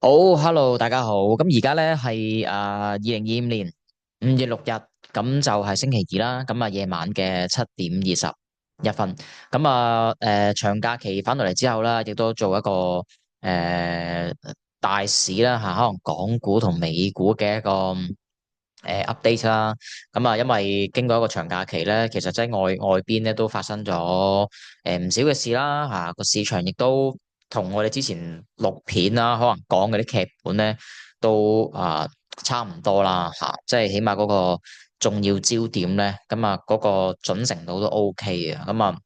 好，Hello，大家好。咁而家咧係2025年5月6日，咁就係星期二啦。咁啊夜晚嘅7點21分。長假期翻到嚟之後啦，亦都做一個誒大市啦吓，可能港股同美股嘅一個update 啦。因為經過一個長假期咧，其實即係外邊咧都發生咗唔少嘅事啦吓，個市場亦都同我哋之前錄片啦，可能講嗰啲劇本咧都差唔多啦吓，即係起碼嗰個重要焦點咧，嗰個準程度都 OK 嘅。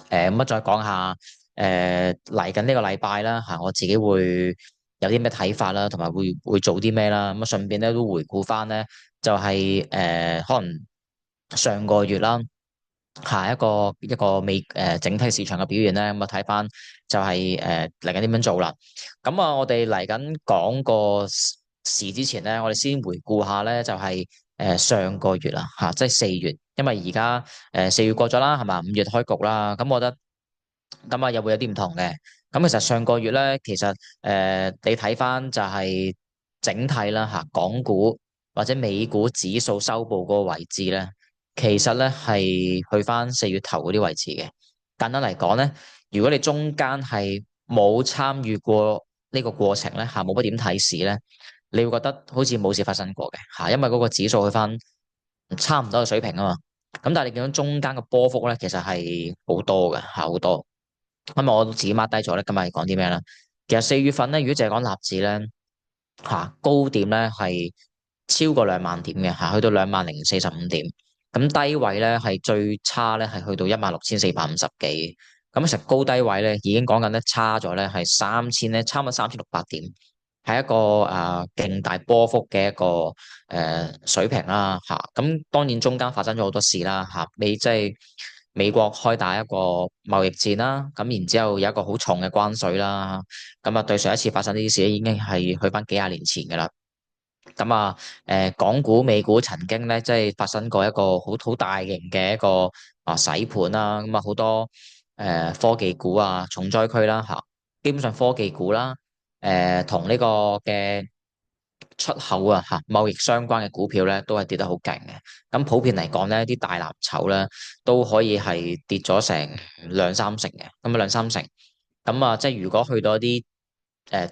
再講下嚟緊呢個禮拜啦吓，我自己會有啲咩睇法啦，同埋會做啲咩啦。順便咧都回顧翻咧，就係可能上個月啦。一個整體市場嘅表現咧，睇翻就係嚟緊點樣做啦。我哋嚟緊講個事之前咧，我哋先回顧下咧，就係上個月啦吓，即係4月，因為而家4月過咗啦，係嘛，5月開局啦。咁我覺得又會有啲唔同嘅。其實上個月咧，其實你睇翻就係整體啦吓，港股或者美股指數收報嗰個位置咧。其實咧係去翻4月頭嗰啲位置嘅。簡單嚟講咧，如果你中間係冇參與過呢個過程咧吓，冇乜點睇市咧，你會覺得好似冇事發生過嘅吓，因為嗰個指數去翻差唔多嘅水平啊嘛。咁但係你見到中間嘅波幅咧，其實係好多嘅吓，好多。我都自己 mark 低咗咧，今日講啲咩咧？其實4月份咧，如果淨係講納指咧高點咧係超過2萬點嘅吓，去到20,045點。咁低位咧係最差咧係去到16,450幾。其實高低位咧已經講緊咧差咗咧係3000咧，差唔多3600點，係一個勁大波幅嘅一個水平啦吓。當然中間發生咗好多事啦吓，你即係美國開打一個貿易戰啦，然之後有一個好重嘅關稅啦。對上一次發生呢啲事咧，已經係去翻幾廿年前噶啦。港股、美股曾經咧，即係發生過一個好大型嘅一個洗盤啦。好多科技股啊，重災區啦吓。基本上科技股啦，同呢個嘅出口啊吓，貿易相關嘅股票咧，都係跌得好勁嘅。普遍嚟講咧，啲大藍籌咧都可以係跌咗成兩三成嘅。兩三成。即係如果去到一啲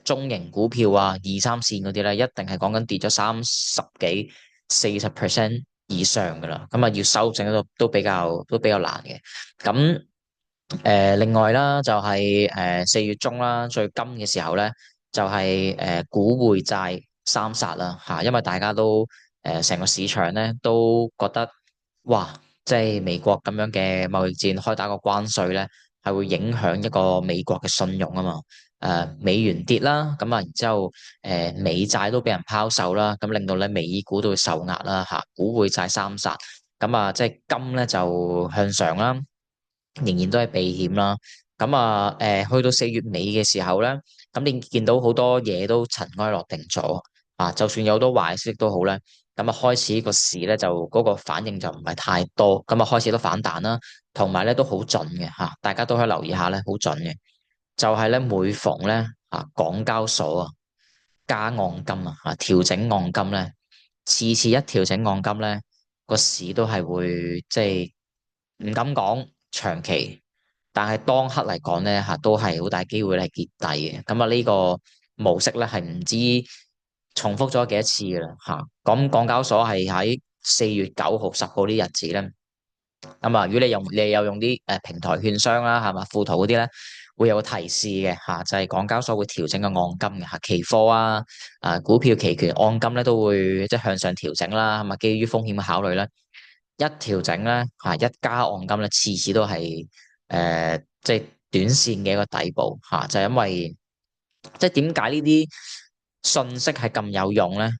中型股票啊，二三線嗰啲咧，一定係講緊跌咗30幾、40% 以上噶啦。要修正都比較難嘅。咁另外啦，就係4月中啦，最金嘅時候咧，就係股匯債三殺啦吓，因為大家都成個市場咧都覺得哇，即係美國咁樣嘅貿易戰開打個關稅咧，係會影響一個美國嘅信用啊嘛。美元跌啦，然之後美債都俾人拋售啦，令到咧美股都會受壓啦吓，股匯債三殺。即係金咧就向上啦。仍然都係避險啦。去到4月尾嘅時候咧，你見到好多嘢都塵埃落定咗啊。就算有好多壞消息都好咧，開始個市咧就嗰個反應就唔係太多，開始都反彈啦，同埋咧都好準嘅吓，大家都可以留意下咧，好準嘅。就係咧每逢咧港交所加按金調整按金咧，次次一調整按金咧，個市都係會即係唔敢講長期，但係當刻嚟講咧都係好大機會咧係跌底嘅。呢個模式咧係唔知重複咗幾多次噶啦吓。港交所係喺4月9號、10號呢日子咧。如果你有用啲平台券商啦，係嘛，富途嗰啲咧，會有個提示嘅吓，就係港交所會調整個按金嘅吓，期貨股票期權按金咧都會即係向上調整啦，係嘛，基於風險嘅考慮咧，一調整咧一加按金咧，次次都係即係短線嘅一個底部吓，就係因為即係點解呢啲信息係咁有用咧？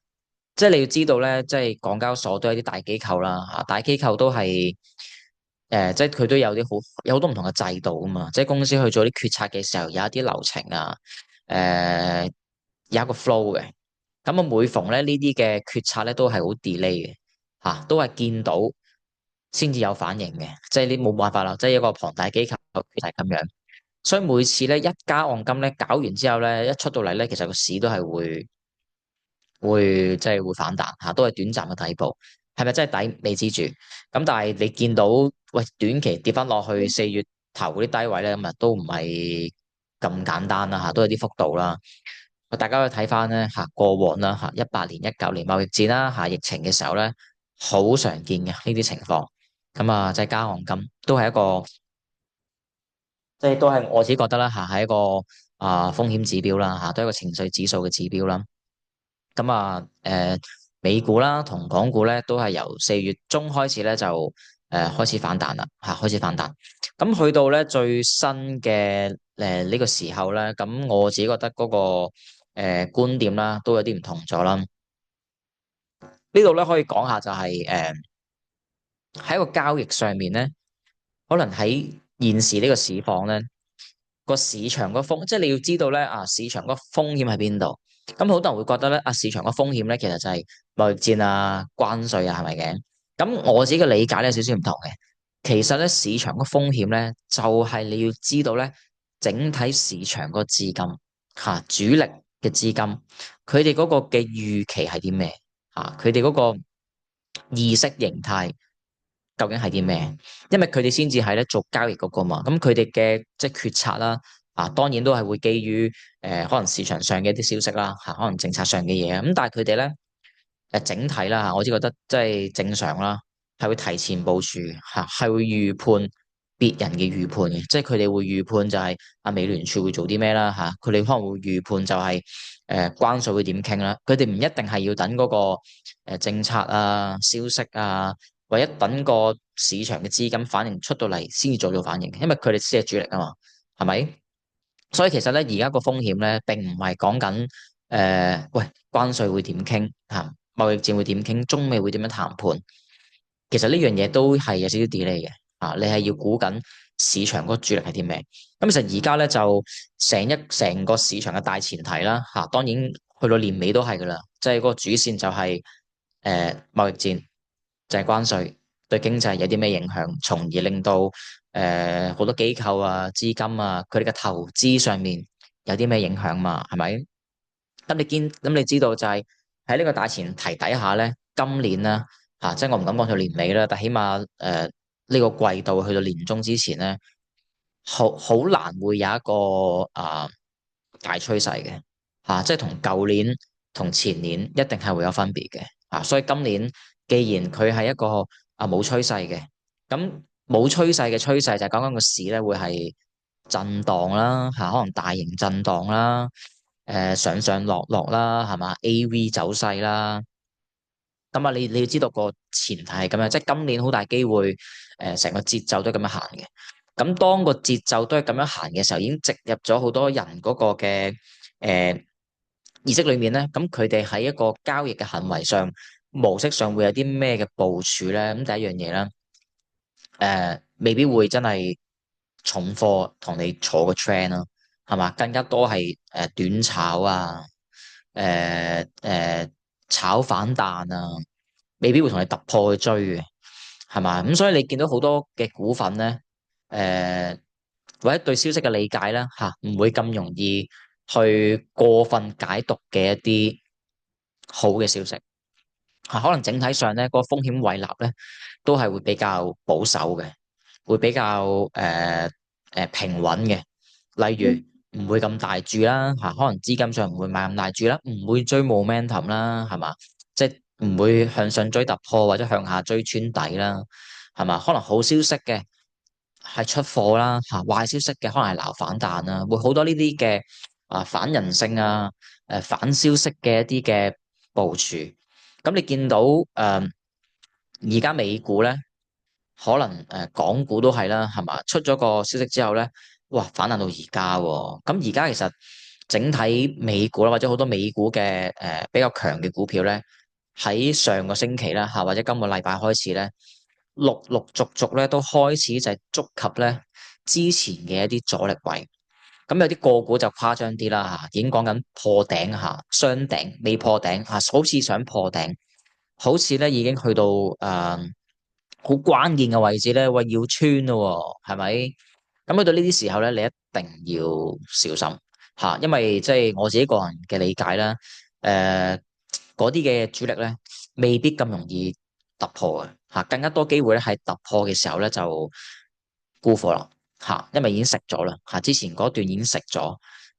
即係你要知道咧，即係港交所都係啲大機構啦，大機構都係即係佢都有好多唔同嘅制度啊嘛。即係公司去做啲決策嘅時候，有一啲流程啊，有一個 flow 嘅。每逢咧呢啲嘅決策咧都係好 delay 嘅吓，都係見到先至有反應嘅。即係你冇辦法啦，即係一個龐大機構係咁樣。所以每次咧一加按金咧搞完之後咧，一出到嚟咧，其實個市都係會即係會反彈嚇，都係短暫嘅底部，係咪真係底未知住？咁但係你見到喂短期跌翻落去4月頭嗰啲低位咧，咁啊都唔係咁簡單啦嚇，都有啲幅度啦。大家可以睇翻咧嚇過往啦嚇18年、19年貿易戰啦嚇疫情嘅時候咧，好常見嘅呢啲情況。咁啊，即係加按金都係一個。即係都係我自己覺得啦嚇，係一個風險指標啦嚇，都係一個情緒指數嘅指標啦。咁美股啦同港股咧都係由4月中開始咧就開始反彈啦嚇，開始反彈。咁去到咧最新嘅呢個時候咧，咁我自己覺得嗰個觀點啦都有啲唔同咗啦。呢度咧可以講下就係喺一個交易上面咧，可能喺現時呢個市況咧。個市場個風，即係你要知道咧市場個風險喺邊度？咁好多人會覺得咧市場個風險咧，其實就係貿易戰啊、關稅啊，係咪嘅？咁我自己嘅理解咧，有少少唔同嘅。其實咧，市場個風險咧，就係你要知道咧，整體市場個資金主力嘅資金，佢哋嗰個嘅預期係啲咩佢哋嗰個意識形態。究竟係啲咩？因為佢哋先至係咧做交易嗰個嘛，咁佢哋嘅即係決策啦，當然都係會基於可能市場上嘅一啲消息啦，可能政策上嘅嘢啊，咁但係佢哋咧整體啦我只覺得即係正常啦，係會提前部署係會預判別人嘅預判嘅，即係佢哋會預判就係美聯儲會做啲咩啦佢哋可能會預判就係關稅會點傾啦，佢哋唔一定係要等嗰個政策消息或者等個市場嘅資金反應出到嚟先至做到反應，因為佢哋先係主力啊嘛，係咪？所以其實咧，而家個風險咧並唔係講緊喂關稅會點傾貿易戰會點傾，中美會點樣談判。其實呢樣嘢都係有少少 delay 嘅你係要估緊市場嗰個主力係啲咩？咁其實而家咧就成個市場嘅大前提啦當然去到年尾都係噶啦，即係嗰個主線就係貿易戰。就係關稅對經濟有啲咩影響，從而令到好多機構資金佢哋嘅投資上面有啲咩影響嘛，係咪？咁你知道就係喺呢個大前提底下咧，今年啦即係我唔敢講到年尾啦，但起碼呢個季度去到年中之前咧，好難會有一個大趨勢嘅即係同舊年同前年一定係會有分別嘅所以今年既然佢係一個冇趨勢嘅，咁冇趨勢嘅趨勢就係講緊個市咧會係震盪啦可能大型震盪啦，上上落落啦係嘛，AV 走勢啦。咁你要知道個前提係咁樣，即係今年好大機會，成個節奏都係咁樣行嘅。咁當個節奏都係咁樣行嘅時候，已經植入咗好多人嗰個嘅意識裏面咧。咁佢哋喺一個交易嘅行為上、模式上會有啲咩嘅部署咧？咁第一樣嘢咧，未必會真係重貨同你坐個 trend 咯，係嘛？更加多係短炒炒反彈未必會同你突破去追嘅，係嘛？咁所以你見到好多嘅股份咧，或者對消息嘅理解啦，唔會咁容易去過分解讀嘅一啲好嘅消息，可能整體上咧個風險胃納咧都係會比較保守嘅，會比較平穩嘅，例如唔會咁大注啦，可能資金上唔會買咁大注啦，唔會追 momentum 啦，係嘛？即係唔會向上追突破或者向下追穿底啦，係嘛？可能好消息嘅係出貨啦，壞消息嘅可能係撈反彈啦，會好多呢啲嘅反人性反消息嘅一啲嘅部署。咁你見到而家美股咧，可能港股都係啦，係嘛？出咗個消息之後咧，哇反彈到而家喎。咁而家其實整體美股啦，或者好多美股嘅比較強嘅股票咧，喺上個星期啦或者今個禮拜開始咧，陸陸續續咧都開始就係觸及咧之前嘅一啲阻力位。咁有啲個股就誇張啲啦已經講緊破頂雙頂未破頂好似想破頂，好似咧已經去到好關鍵嘅位置咧，喂要穿咯喎，係咪？咁去到呢啲時候咧，你一定要小心嚇，因為即係我自己個人嘅理解啦，嗰啲嘅主力咧未必咁容易突破嘅嚇，更加多機會咧係突破嘅時候咧就沽貨啦嚇，因為已經食咗啦嚇，之前嗰段已經食咗，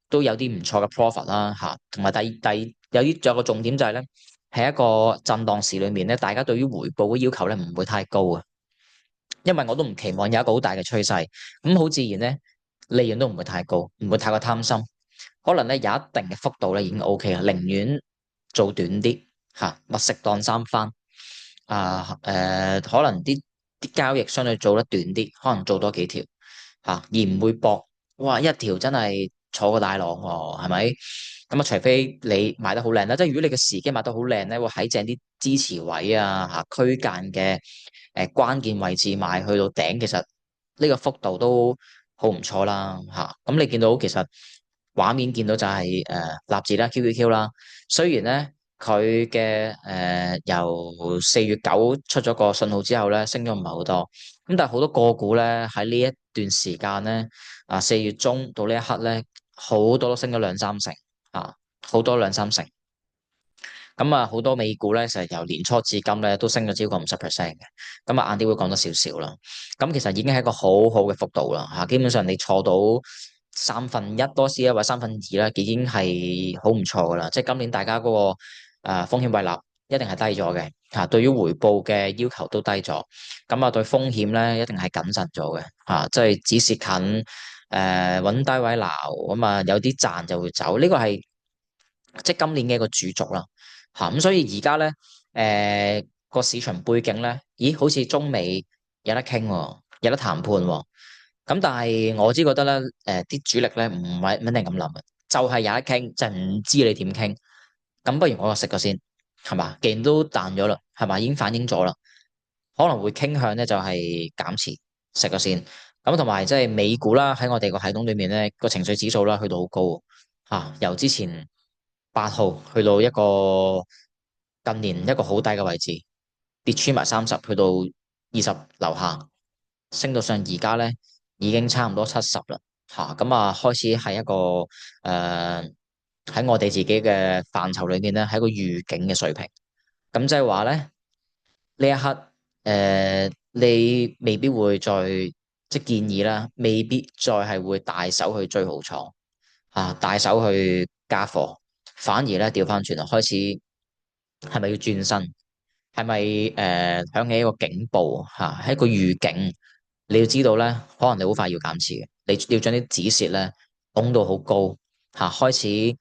都有啲唔錯嘅 profit 啦嚇，同埋第有啲仲有個重點就係咧，喺一個震盪市裏面咧，大家對於回報嘅要求咧唔會太高啊。因為我都唔期望有一個好大嘅趨勢，咁好自然咧，利潤都唔會太高，唔會太過貪心，可能咧有一定嘅幅度咧已經 OK 啦，寧願做短啲嚇，物食當三番可能啲交易相對做得短啲，可能做多幾條嚇，而唔會搏，哇一條真係坐個大浪喎，係咪？咁啊，除非你買得好靚啦，即係如果你嘅時機買得好靚咧，會喺正啲支持位啊嚇區間嘅關鍵位置買去到頂，其實呢個幅度都好唔錯啦嚇。咁你見到其實畫面見到就係納指啦、QQQ 啦，雖然咧佢嘅由4月9出咗個信號之後咧升咗唔係好多，咁但係好多個股咧喺呢一段時間咧4月中到呢一刻咧好多都升咗兩三成啊，好多兩三成。咁啊，好多美股咧，成日由年初至今咧都升咗超過50%嘅。咁啊，晏啲會講多少少啦。咁其實已經係一個好好嘅幅度啦嚇。基本上你坐到1/3多啲啊，或者2/3啦，已經係好唔錯噶啦。即係今年大家嗰個風險胃納一定係低咗嘅嚇，對於回報嘅要求都低咗。咁啊，對風險咧一定係謹慎咗嘅嚇，即係止蝕近揾低位撈咁啊，有啲賺就會走。呢個係即係今年嘅一個主軸啦。嚇咁，所以而家咧，個市場背景咧，咦，好似中美有得傾喎，有得談判喎。咁但係我只覺得咧，啲主力咧唔一定咁諗嘅，就係有得傾，就係唔知你點傾。咁不如我就食咗先，係嘛？既然都彈咗啦，係嘛？已經反映咗啦，可能會傾向咧就係減持食咗先。咁同埋即係美股啦，喺我哋個系統裏面咧，個情緒指數啦去到好高嚇，由之前8號去到一個近年一個好低嘅位置，跌穿埋30，去到20樓下，升到上而家咧已經差唔多70啦嚇，咁啊開始係一個喺我哋自己嘅範疇裏面咧，係一個預警嘅水平。咁即係話咧呢一刻你未必會再即係建議啦，未必再係會大手去追好倉大手去加貨，反而咧調翻轉頭開始係咪要轉身？係咪響起一個警報係一個預警？你要知道咧，可能你好快要減持嘅，你要將啲止蝕咧拱到好高開始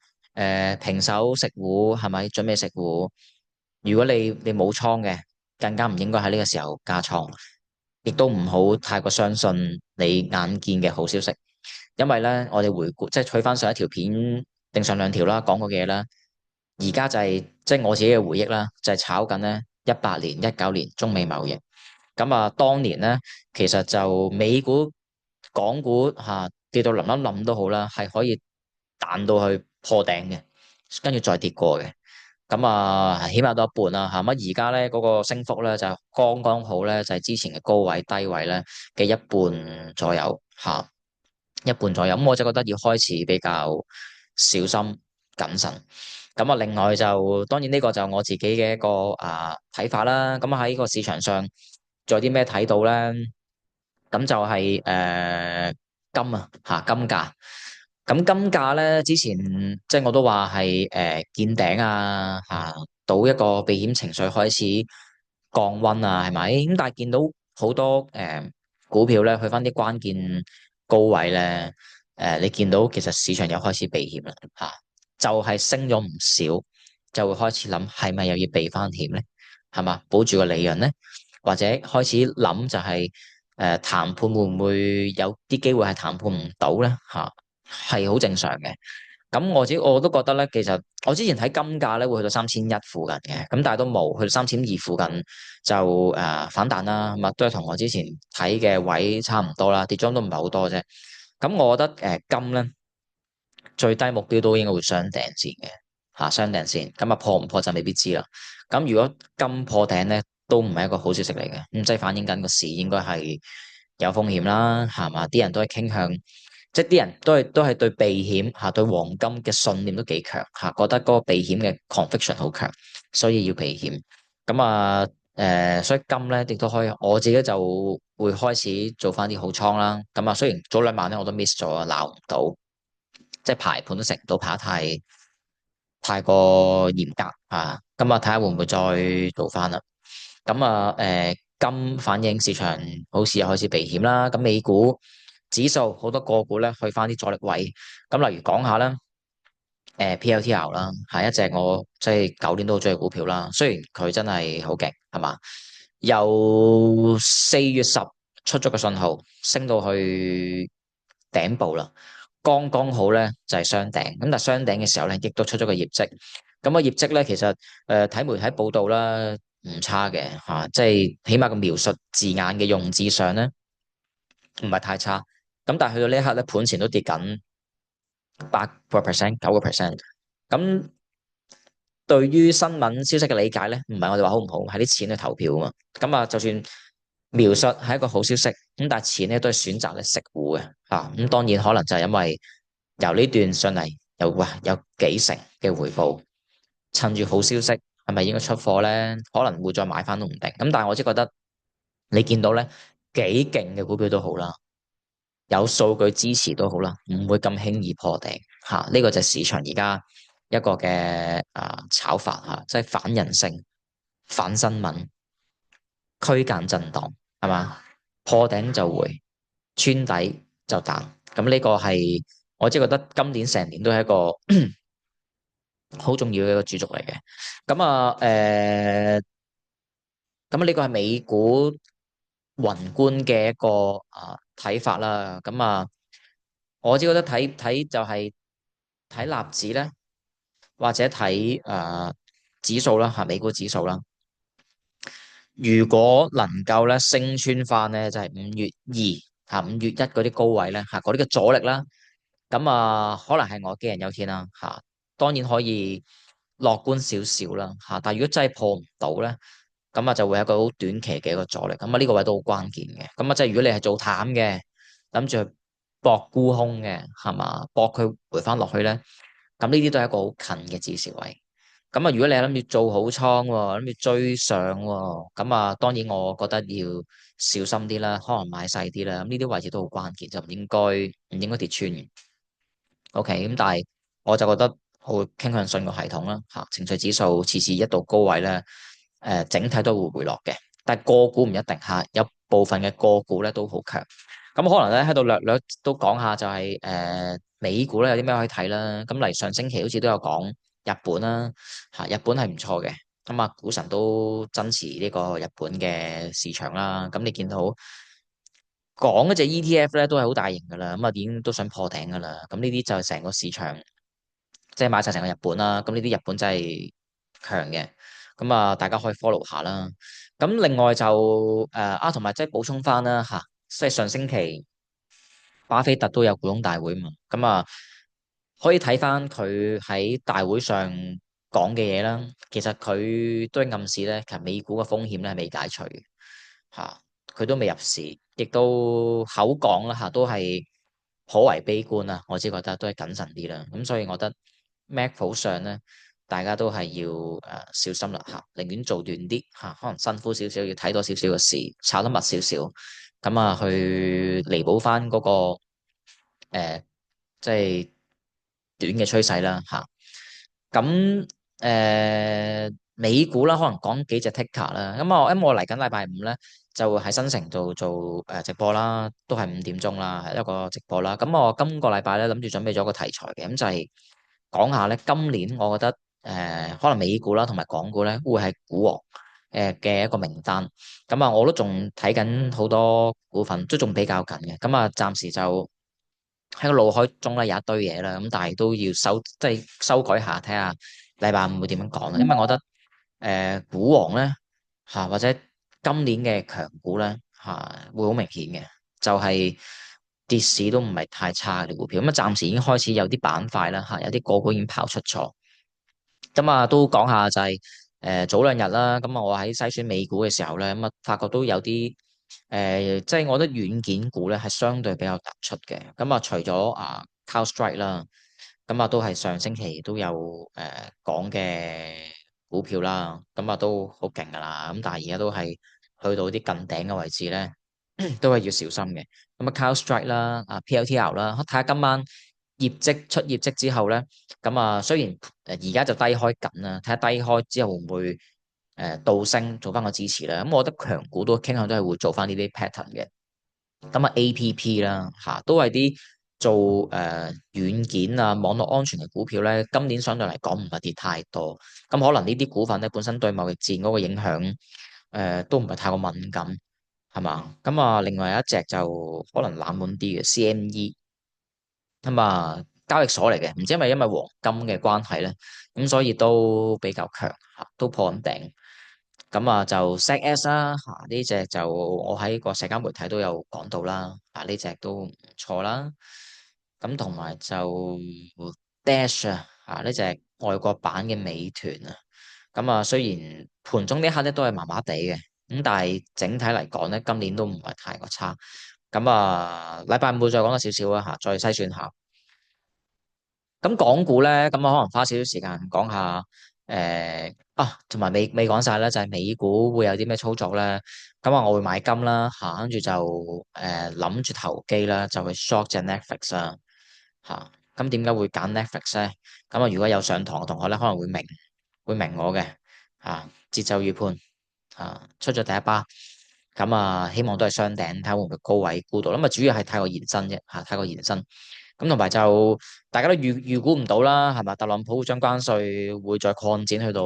平手食糊係咪？準備食糊？如果你冇倉嘅，更加唔應該喺呢個時候加倉，亦都唔好太過相信你眼見嘅好消息。因為咧，我哋回顧即係取翻上一條片定上2條啦，講過嘅嘢啦，而家就係即係我自己嘅回憶啦，就係炒緊咧18年、19年中美貿易。咁啊，當年咧其實就美股、港股跌到冧冧冧都好啦，係可以彈到去破頂嘅，跟住再跌過嘅。咁啊，起碼都一半啦嚇。咁而家咧嗰個升幅咧就剛剛好咧，就係之前嘅高位低位咧嘅一半左右嚇。一半左右，咁我就覺得要開始比較小心謹慎。咁啊，另外就當然呢個就我自己嘅一個睇法啦。咁喺個市場上仲有啲咩睇到咧？咁就係金金價。咁金價咧之前即係我都話係見頂到一個避險情緒開始降溫係咪？咁但係見到好多股票咧去翻啲關鍵高位咧，你見到其實市場又開始避險啦就係升咗唔少，就會開始諗係咪又要避翻險咧？係嘛，保住個利潤咧，或者開始諗就係談判會唔會有啲機會係談判唔到咧？係好正常嘅。咁我都覺得咧，其實我之前睇金價咧會去到3100附近嘅，咁但係都冇去到3200附近就反彈啦，咁啊都係同我之前睇嘅位差唔多啦，跌咗都唔係好多啫。咁我覺得金咧最低目標都應該會雙頂線嘅雙頂線，咁啊破唔破就未必知啦。咁如果金破頂咧，都唔係一個好消息嚟嘅，咁即係反映緊個市應該係有風險啦，係嘛？啲人都係傾向，即係啲人都係對避險嚇，對黃金嘅信念都幾強嚇，覺得嗰個避險嘅 conviction 好強，所以要避險。咁啊所以金咧亦都可以，我自己就會開始做翻啲好倉啦。咁啊，雖然早兩晚咧我都 miss 咗，鬧唔到，即係排盤都食唔到，排得太過嚴格啊。咁啊，睇下會唔會再做翻啦。咁啊，金反映市場好似又開始避險啦。咁美股指數好多個股咧去翻啲阻力位。咁例如講下啦，PLTR 啦，係一隻我即係舊年都好中意股票啦。雖然佢真係好勁，係嘛？由4月10出咗個信號，升到去頂部啦，剛剛好咧就係雙頂。咁但係雙頂嘅時候咧，亦都出咗個業績。咁個業績咧，其實睇媒體報道啦，唔差嘅嚇，即係起碼個描述字眼嘅用字上咧，唔係太差。咁但係去到呢一刻咧，盤前都跌緊8%、9%。咁對於新聞消息嘅理解咧，唔係我哋話好唔好，係啲錢去投票啊嘛。咁啊，就算描述係一個好消息，咁但係錢咧都係選擇咧食糊嘅啊。咁當然可能就係因為由呢段上嚟有幾成嘅回報，趁住好消息係咪應該出貨咧？可能會再買翻都唔定。咁但係我只覺得你見到咧幾勁嘅股票都好啦，有數據支持都好啦，唔會咁輕易破頂嚇。呢個就係市場而家一個嘅炒法嚇，即係反人性、反新聞、區間震盪係嘛？破頂就回，穿底就彈。咁呢個係我即係覺得今年成年都係一個好重要嘅一個主軸嚟嘅。咁咁呢個係美股宏觀嘅一個睇法啦。咁我只覺得睇就係睇納指咧，或者睇指數啦嚇，美股指數啦。如果能夠咧升穿翻咧，就係5月25月1嗰啲高位咧嚇，嗰啲嘅阻力啦，咁可能係我杞人憂天啦嚇。當然可以樂觀少少啦嚇，但係如果真係破唔到咧，咁就會有一個好短期嘅一個阻力。咁呢個位都好關鍵嘅。咁即係如果你係做淡嘅，諗住去搏沽空嘅係嘛，搏佢回翻落去咧，咁呢啲都係一個好近嘅止蝕位。如果你係諗住做好倉喎，諗住追上喎，當然我覺得要小心啲啦，可能買細啲啦。咁呢啲位置都好關鍵，就唔應該跌穿嘅。OK，咁但係我就覺得我會傾向信個系統啦，嚇情緒指數次次一到高位咧，整體都會回落嘅。但係個股唔一定嚇，有部分嘅個股咧都好強。咁可能咧喺度略略都講下就係美股咧有啲咩可以睇啦。咁嚟上星期好似都有講日本啦，嚇日本係唔錯嘅。股神都增持呢個日本嘅市場啦。咁你見到講嗰隻 ETF 咧都係好大型噶啦，已經都想破頂噶啦。咁呢啲就係成個市場即係買晒成個日本啦。咁呢啲日本真係強嘅。大家可以 follow 下啦。咁另外就同埋即係補充翻啦嚇，即係上星期巴菲特都有股東大會嘛。可以睇翻佢喺大會上講嘅嘢啦。其實佢都係暗示咧，其實美股嘅風險咧係未解除嘅嚇，佢都未入市，亦都口講啦嚇，都係頗為悲觀啊。我只覺得都係謹慎啲啦。咁所以我覺得 Macro 上咧，大家都係要小心啦嚇，寧願做短啲嚇，可能辛苦少少，要睇多少少嘅市，炒得密少少，去彌補翻嗰個即係短嘅趨勢啦嚇。美股啦，可能講幾隻 ticker 啦。因為我嚟緊禮拜五咧，就會喺新城度做直播啦，都係5點鐘啦，係一個直播啦。我今個禮拜咧諗住準備咗個題材嘅，咁就係講下咧今年我覺得可能美股啦同埋港股咧會係股王嘅一個名單。我都仲睇緊好多股份，都仲比較緊嘅。暫時就喺個腦海中咧有一堆嘢啦，但係都要即係修改下，睇下禮拜五會點樣講啦。因為我覺得股王咧或者今年嘅強股咧會好明顯嘅，就係跌市都唔係太差嘅股票。暫時已經開始有啲板塊啦有啲個股已經跑出咗。都講下就係早兩日啦。我喺篩選美股嘅時候咧，發覺都有啲即係我覺得軟件股咧係相對比較突出嘅。咁啊，除咗CrowdStrike 啦，咁啊都係上星期都有講嘅股票啦，咁啊都好勁噶啦。咁但係而家都係去到啲近頂嘅位置咧，都係要小心嘅。咁啊，CrowdStrike 啦，PLTR 啦，睇下今晚出業績之後咧，咁啊雖然而家就低開緊啦，睇下低開之後會唔會倒升做翻個支持咧？咁我覺得強股都傾向都係會做翻呢啲 pattern 嘅。咁啊，APP 啦嚇，都係啲做軟件啊、網絡安全嘅股票咧，今年相對嚟講唔係跌太多。咁可能呢啲股份咧本身對貿易戰嗰個影響都唔係太過敏感，係嘛？咁啊，另外有一隻就可能冷門啲嘅 CME。咁啊，交易所嚟嘅，唔知係咪因為黃金嘅關係咧，咁所以都比較強嚇，都破緊頂。咁啊就 ZS 啦嚇，呢隻就我喺個社交媒體都有講到啦，呢隻都唔錯啦。咁同埋就 Dash 呢隻外國版嘅美團啊，咁啊雖然盤中呢一刻咧都係麻麻地嘅，咁但係整體嚟講咧今年都唔係太過差。咁啊禮拜五會再講多少少啊嚇，再篩選下。咁港股咧，咁我可能花少少時間講下，同埋未講晒咧，就係美股會有啲咩操作咧。咁啊，我會買金啦，跟住就諗住投機啦，就去 short 隻 Netflix 啦，咁點解會揀 Netflix 咧？咁啊，如果有上堂嘅同學咧，可能會明我嘅節奏預判出咗第一巴，咁啊，希望都係雙頂，睇下會唔會高位沽到。咁啊，主要係太過延伸啫，太過延伸。咁同埋就大家都預估唔到啦，係嘛？特朗普將關稅會再擴展去到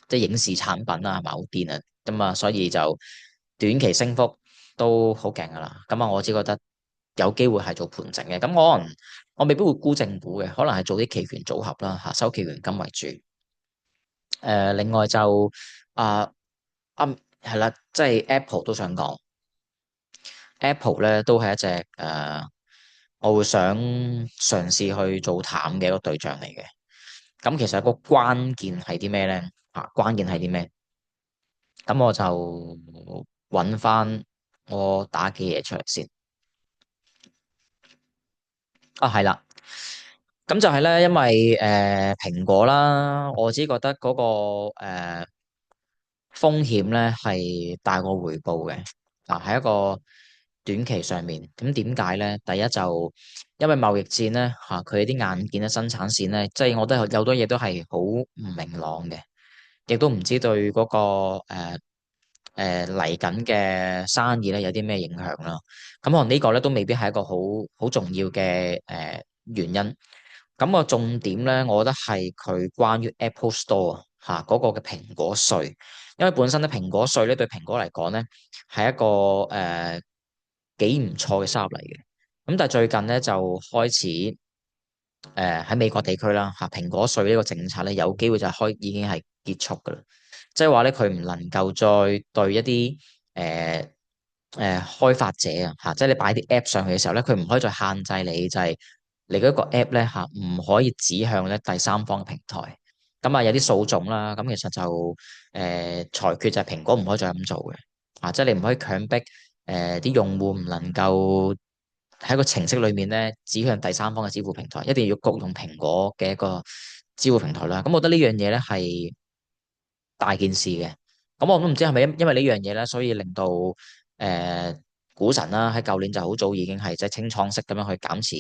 即係影視產品啦，係咪好癲啊？咁啊，所以就短期升幅都好勁噶啦。咁啊，我只覺得有機會係做盤整嘅。咁可能我未必會沽正股嘅，可能係做啲期權組合啦，收期權金為主。另外就啊係啦，即係 Apple 都想講。Apple 咧都係一隻我會想嘗試去做淡嘅一個對象嚟嘅。咁其實個關鍵係啲咩咧？關鍵係啲咩？咁我就揾翻我打嘅嘢出嚟先。係啦。咁就係咧，因為蘋果啦，我只覺得嗰個風險咧係大過回報嘅。喺一個短期上面，咁點解咧？第一就因為貿易戰咧，佢啲硬件嘅生產線咧，即係我覺得有好多嘢都係好唔明朗嘅，亦都唔知對嗰個嚟緊嘅生意咧有啲咩影響啦。咁可能呢個咧都未必係一個好重要嘅原因。咁個重點咧，我覺得係佢關於 Apple Store 嗰個嘅蘋果稅，因為本身咧蘋果稅咧對蘋果嚟講咧係一個幾唔錯嘅收入嚟嘅。咁但係最近咧就開始喺美國地區啦蘋果稅呢個政策咧有機會就已經係結束㗎啦，即係話咧佢唔能夠再對一啲開發者即係你擺啲 app 上去嘅時候咧，佢唔可以再限制你，就係你嗰個 app 咧唔可以指向咧第三方嘅平台。咁啊有啲訴訟啦，咁其實就裁決就係蘋果唔可以再咁做嘅。即係你唔可以強迫啲用戶唔能夠喺個程式裏面咧指向第三方嘅支付平台，一定要焗用蘋果嘅一個支付平台啦。咁我覺得呢樣嘢咧係大件事嘅。咁我都唔知係咪因為呢樣嘢咧，所以令到誒股神啦喺舊年就好早已經係即係清倉式咁樣去減持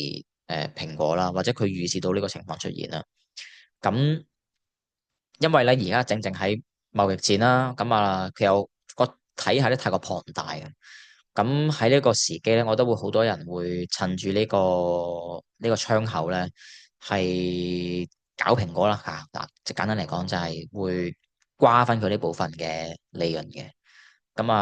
蘋果啦，或者佢預示到呢個情況出現啦。咁因為咧而家正正喺貿易戰啦，咁佢有個體系咧太過龐大嘅。咁喺呢個時機咧，我覺得會好多人會趁住呢個窗口咧，係搞蘋果啦嗱，即係簡單嚟講就係會瓜分佢呢部分嘅利潤嘅。咁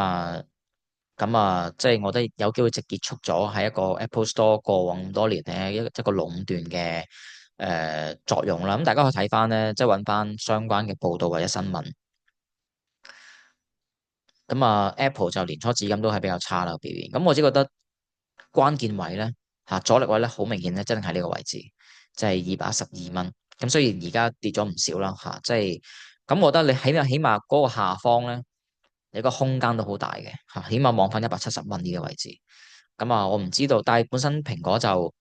啊，即係我覺得有機會就結束咗喺一個 Apple Store 過往咁多年咧一個壟斷嘅作用啦。咁大家可以睇翻咧，即係揾翻相關嘅報道或者新聞。咁Apple 就年初至今都係比較差啦表現。咁我只覺得關鍵位咧阻力位咧好明顯咧，真係喺呢個位置，就係212蚊。咁雖然而家跌咗唔少啦即係咁，我覺得你起碼嗰個下方咧。你個空間都好大嘅嚇，起碼望翻170蚊呢個位置。咁啊，我唔知道，但係本身蘋果就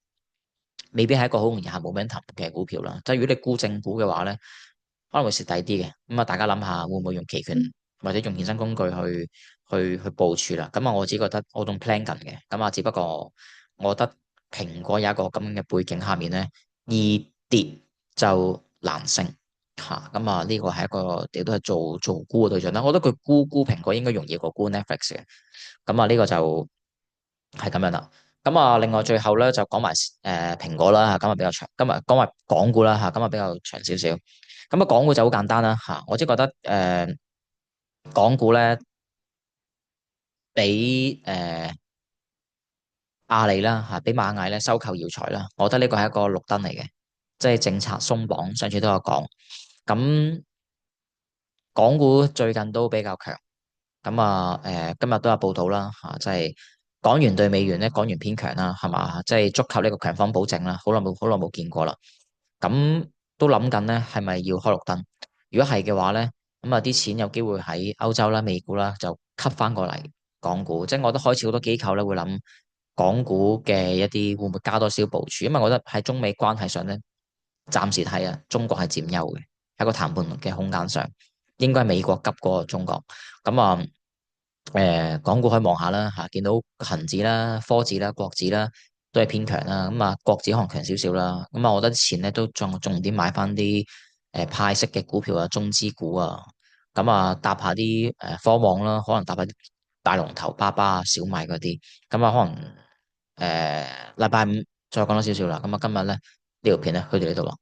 未必係一個好容易行 momentum 嘅股票啦。即係如果你沽正股嘅話咧，可能會蝕底啲嘅。咁啊，大家諗下會唔會用期權或者用衍生工具去部署啦？咁啊，我自己覺得我仲 plan 緊嘅。咁啊，只不過我覺得蘋果有一個咁嘅背景下面咧，易跌就難升嚇。咁啊，呢個係一個亦都係做沽嘅對象啦。我覺得佢沽蘋果應該容易過沽 Netflix 嘅。咁啊，呢個就係咁樣啦。咁啊，另外最後咧就講埋蘋果啦嚇，今日比較長。今日講埋港股啦嚇，今日比較長少少。咁啊，港股就好簡單啦嚇，我只覺得港股咧俾阿里啦嚇，俾螞蟻咧收購耀才啦，我覺得呢個係一個綠燈嚟嘅，即係政策鬆綁，上次都有講。咁港股最近都比較強。咁啊，今日都有報道啦，嚇，即係港元對美元咧，港元偏強啦，係嘛？即係觸及呢個強方保證啦，好耐冇見過啦。咁都諗緊咧，係咪要開綠燈？如果係嘅話咧，咁啊啲錢有機會喺歐洲啦、美股啦，就吸翻過嚟港股。即係我覺得開始好多機構咧會諗港股嘅一啲會唔會加多少部署？因為我覺得喺中美關係上咧，暫時睇啊，中國係佔優嘅，喺個談判嘅空間上，應該係美國急過中國。咁啊，港股可以望下啦嚇，見到恒指啦、科指啦、國指啦都係偏強啦。咁啊，國指可能強少少啦。咁啊，我覺得錢咧都重點買翻啲派息嘅股票啊、中資股啊。咁啊，搭下啲科網啦，可能搭下啲大龍頭、巴巴啊、小米嗰啲。咁啊，可能禮拜五再講多少少啦。咁啊，今日咧呢條片咧去到呢度咯。